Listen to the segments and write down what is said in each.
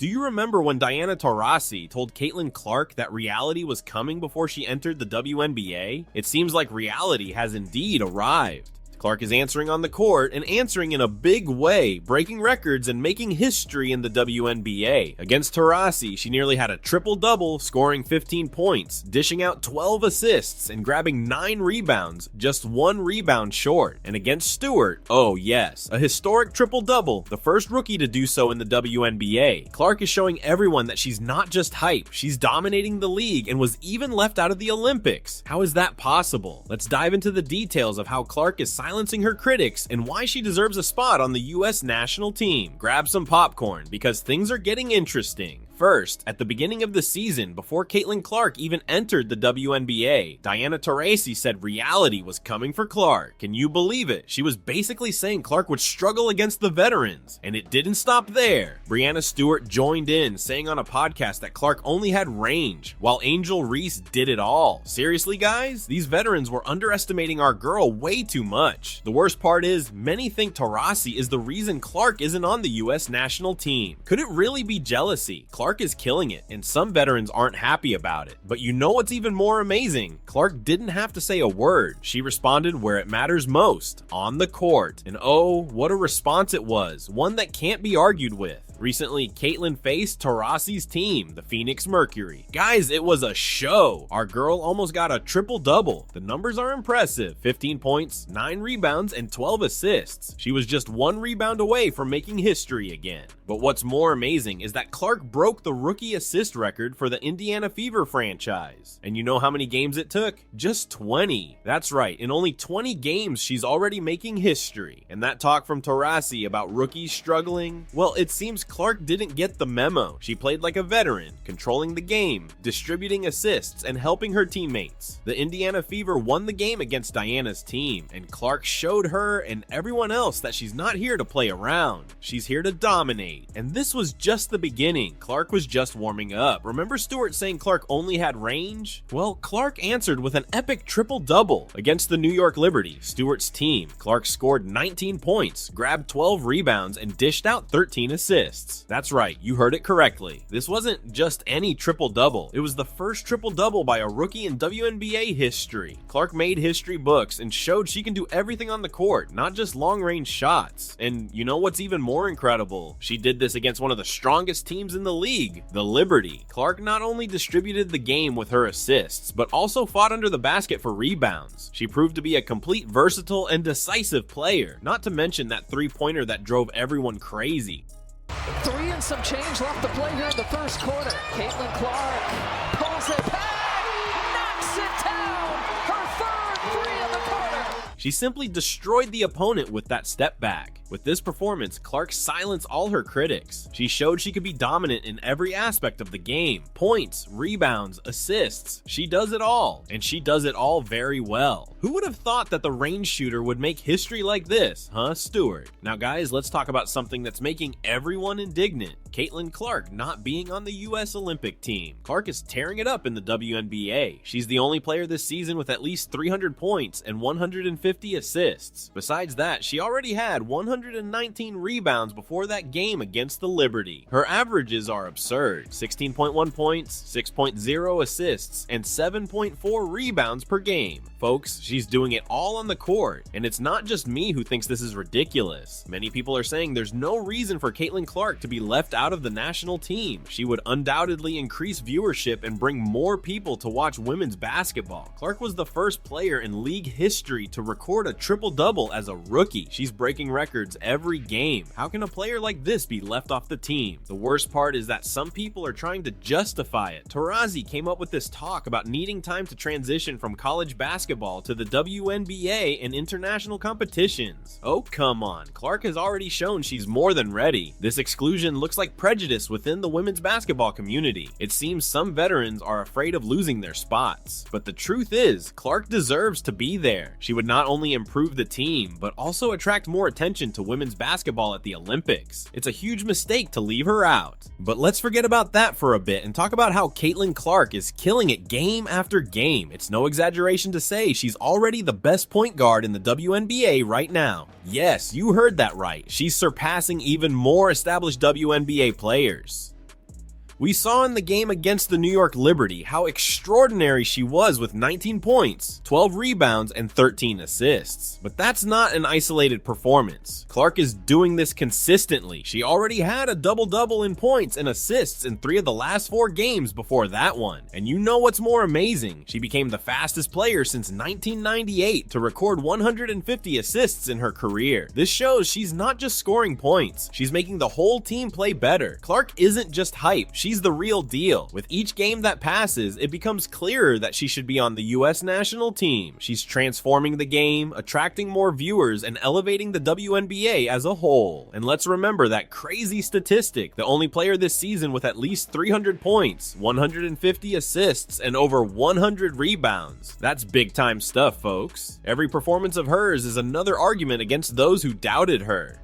Do you remember when Diana Taurasi told Caitlin Clark that reality was coming before she entered the WNBA? It seems like reality has indeed arrived. Clark is answering on the court and answering in a big way, breaking records and making history in the WNBA. Against Taurasi, she nearly had a triple-double, scoring 15 points, dishing out 12 assists, and grabbing 9 rebounds, just 1 rebound short. And against Stewart, oh yes, a historic triple-double, the first rookie to do so in the WNBA. Clark is showing everyone that she's not just hype, she's dominating the league and was even left out of the Olympics. How is that possible? Let's dive into the details of how Clark is silencing her critics and why she deserves a spot on the US national team. Grab some popcorn because things are getting interesting. First, at the beginning of the season, before Caitlin Clark even entered the WNBA, Diana Taurasi said reality was coming for Clark. Can you believe it? She was basically saying Clark would struggle against the veterans, and it didn't stop there. Breanna Stewart joined in, saying on a podcast that Clark only had range, while Angel Reese did it all. Seriously, guys? These veterans were underestimating our girl way too much. The worst part is, many think Taurasi is the reason Clark isn't on the US national team. Could it really be jealousy? Clark is killing it, and some veterans aren't happy about it. But you know what's even more amazing? Clark didn't have to say a word. She responded where it matters most, on the court. And oh, what a response it was, one that can't be argued with. Recently, Caitlin faced Taurasi's team, the Phoenix Mercury. Guys, it was a show. Our girl almost got a triple-double. The numbers are impressive. 15 points, 9 rebounds, and 12 assists. She was just 1 rebound away from making history again. But what's more amazing is that Clark broke the rookie assist record for the Indiana Fever franchise. And you know how many games it took? Just 20. That's right, in only 20 games, she's already making history. And that talk from Taurasi about rookies struggling? Well, it seems Clark didn't get the memo. She played like a veteran, controlling the game, distributing assists, and helping her teammates. The Indiana Fever won the game against Diana's team, and Clark showed her and everyone else that she's not here to play around. She's here to dominate. And this was just the beginning. Clark was just warming up. Remember Stewart saying Clark only had range? Well, Clark answered with an epic triple-double against the New York Liberty, Stewart's team. Clark scored 19 points, grabbed 12 rebounds, and dished out 13 assists. That's right, you heard it correctly. This wasn't just any triple-double. It was the first triple-double by a rookie in WNBA history. Clark made history books and showed she can do everything on the court, not just long-range shots. And you know what's even more incredible? She did this against one of the strongest teams in the league, the Liberty. Clark not only distributed the game with her assists, but also fought under the basket for rebounds. She proved to be a complete versatile and decisive player, not to mention that three-pointer that drove everyone crazy. 3 and some change left to play here in the first quarter. Caitlin Clark pulls it back, knocks it down, her third 3 of the quarter. She simply destroyed the opponent with that step back. With this performance, Clark silenced all her critics. She showed she could be dominant in every aspect of the game. Points, rebounds, assists. She does it all, and she does it all very well. Who would have thought that the range shooter would make history like this, huh, Stewart? Now guys, let's talk about something that's making everyone indignant. Caitlin Clark not being on the US Olympic team. Clark is tearing it up in the WNBA. She's the only player this season with at least 300 points and 150 assists. Besides that, she already had 119 rebounds before that game against the Liberty. Her averages are absurd. 16.1 points, 6.0 assists, and 7.4 rebounds per game. Folks, she's doing it all on the court, and it's not just me who thinks this is ridiculous. Many people are saying there's no reason for Caitlin Clark to be left out of the national team. She would undoubtedly increase viewership and bring more people to watch women's basketball. Clark was the first player in league history to record a triple-double as a rookie. She's breaking records every game. How can a player like this be left off the team? The worst part is that some people are trying to justify it. Taurasi came up with this talk about needing time to transition from college basketball to the WNBA and international competitions. Oh, come on. Clark has already shown she's more than ready. This exclusion looks like prejudice within the women's basketball community. It seems some veterans are afraid of losing their spots. But the truth is, Clark deserves to be there. She would not only improve the team, but also attract more attention to women's basketball at the Olympics. It's a huge mistake to leave her out. But let's forget about that for a bit and talk about how Caitlin Clark is killing it game after game. It's no exaggeration to say she's already the best point guard in the WNBA right now. Yes, you heard that right. She's surpassing even more established WNBA players. We saw in the game against the New York Liberty how extraordinary she was with 19 points, 12 rebounds, and 13 assists. But that's not an isolated performance. Clark is doing this consistently. She already had a double-double in points and assists in 3 of the last 4 games before that one. And you know what's more amazing? She became the fastest player since 1998 to record 150 assists in her career. This shows she's not just scoring points, she's making the whole team play better. Clark isn't just hype, she's the real deal. With each game that passes, it becomes clearer that she should be on the US national team. She's transforming the game, attracting more viewers, and elevating the WNBA as a whole. And let's remember that crazy statistic, the only player this season with at least 300 points, 150 assists, and over 100 rebounds. That's big time stuff, folks. Every performance of hers is another argument against those who doubted her.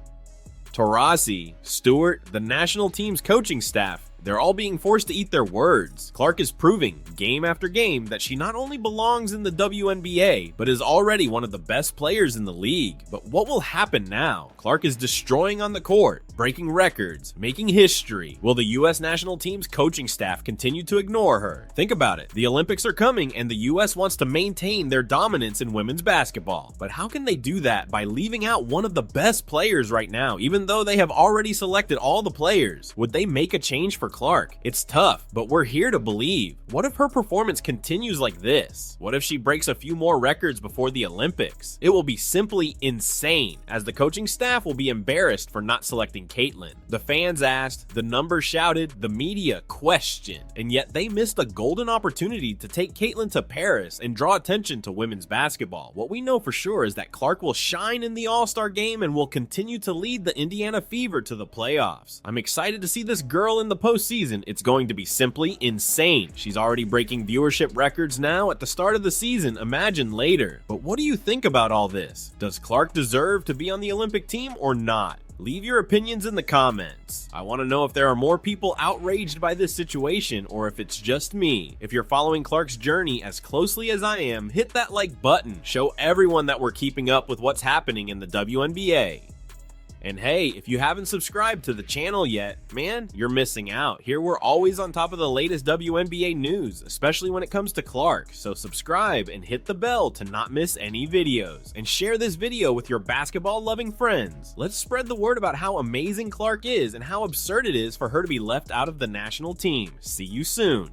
Taurasi, Stewart, the national team's coaching staff, they're all being forced to eat their words. Clark is proving, game after game, that she not only belongs in the WNBA, but is already one of the best players in the league. But what will happen now? Clark is destroying on the court, breaking records, making history. Will the US national team's coaching staff continue to ignore her? Think about it. The Olympics are coming, and the US wants to maintain their dominance in women's basketball. But how can they do that by leaving out one of the best players right now, even though they have already selected all the players? Would they make a change for Clark? It's tough, but we're here to believe. What if her performance continues like this? What if she breaks a few more records before the Olympics? It will be simply insane, as the coaching staff will be embarrassed for not selecting Caitlin. The fans asked, the numbers shouted, the media questioned, and yet they missed a golden opportunity to take Caitlin to Paris and draw attention to women's basketball. What we know for sure is that Clark will shine in the All-Star game and will continue to lead the Indiana Fever to the playoffs. I'm excited to see this girl in the postseason. It's going to be simply insane. She's already breaking viewership records now at the start of the season, imagine later. But what do you think about all this? Does Clark deserve to be on the Olympic team or not? Leave your opinions in the comments. I want to know if there are more people outraged by this situation or if it's just me. If you're following Clark's journey as closely as I am, hit that like button. Show everyone that we're keeping up with what's happening in the WNBA. And hey, if you haven't subscribed to the channel yet, man, you're missing out. Here we're always on top of the latest WNBA news, especially when it comes to Clark. So subscribe and hit the bell to not miss any videos. And share this video with your basketball-loving friends. Let's spread the word about how amazing Clark is and how absurd it is for her to be left out of the national team. See you soon.